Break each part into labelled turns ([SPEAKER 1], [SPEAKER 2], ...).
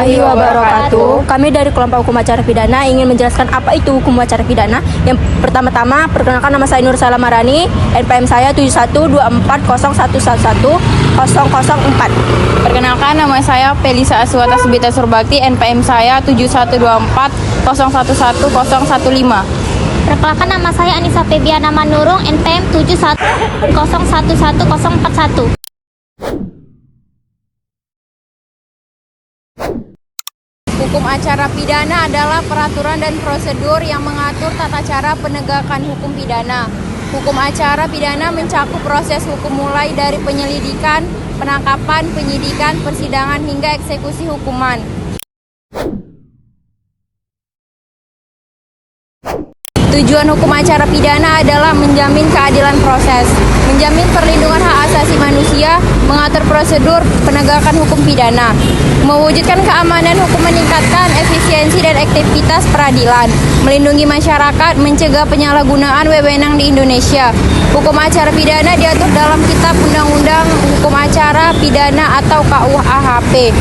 [SPEAKER 1] warahmatullahi wabarakatuh. Kami dari kelompok hukum acara pidana ingin menjelaskan apa itu hukum acara pidana. Yang pertama-tama, perkenalkan nama saya Nur Salam Marani, NPM saya 712401111004.
[SPEAKER 2] Perkenalkan nama saya Felisa Aswata Subita Surbakti, NPM saya 7124011015.
[SPEAKER 3] Perkenalkan nama saya Anissa Febiana Manurung, NPM 71011041.
[SPEAKER 2] Hukum acara pidana adalah peraturan dan prosedur yang mengatur tata cara penegakan hukum pidana. Hukum acara pidana mencakup proses hukum mulai dari penyelidikan, penangkapan, penyidikan, persidangan hingga eksekusi hukuman. Tujuan hukum acara pidana adalah menjamin keadilan proses, menjamin perlindungan hak asasi manusia, mengatur prosedur penegakan hukum pidana, mewujudkan keamanan hukum, meningkatkan efisiensi dan aktivitas peradilan, melindungi masyarakat, mencegah penyalahgunaan wewenang di Indonesia. Hukum acara pidana diatur dalam Kitab Undang-Undang Hukum Acara Pidana atau KUHP.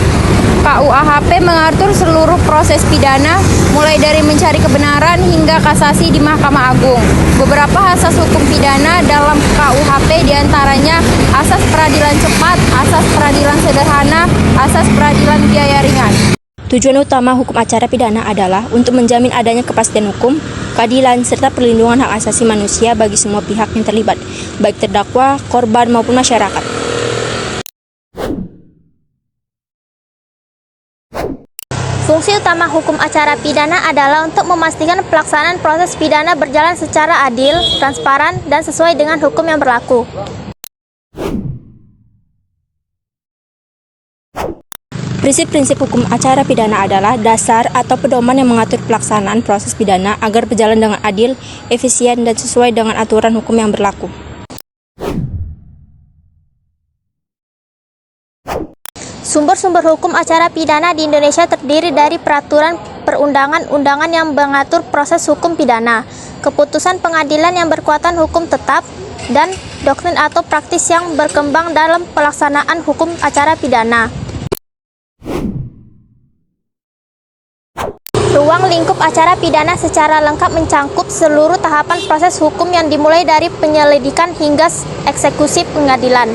[SPEAKER 2] KUHP mengatur seluruh proses pidana, mulai dari mencari kebenaran hingga kasasi di Mahkamah Agung. Beberapa asas hukum pidana dalam KUHP diantaranya asas peradilan cepat, asas peradilan sederhana, asas peradilan biaya ringan.
[SPEAKER 1] Tujuan utama hukum acara pidana adalah untuk menjamin adanya kepastian hukum, keadilan, serta perlindungan hak asasi manusia bagi semua pihak yang terlibat, baik terdakwa, korban, maupun masyarakat.
[SPEAKER 3] Fungsi utama hukum acara pidana adalah untuk memastikan pelaksanaan proses pidana berjalan secara adil, transparan, dan sesuai dengan hukum yang berlaku.
[SPEAKER 1] Prinsip-prinsip hukum acara pidana adalah dasar atau pedoman yang mengatur pelaksanaan proses pidana agar berjalan dengan adil, efisien, dan sesuai dengan aturan hukum yang berlaku.
[SPEAKER 3] Sumber-sumber hukum acara pidana di Indonesia terdiri dari peraturan perundangan-undangan yang mengatur proses hukum pidana, keputusan pengadilan yang berkekuatan hukum tetap, dan doktrin atau praktis yang berkembang dalam pelaksanaan hukum acara pidana. Ruang lingkup acara pidana secara lengkap mencangkup seluruh tahapan proses hukum yang dimulai dari penyelidikan hingga eksekusi pengadilan.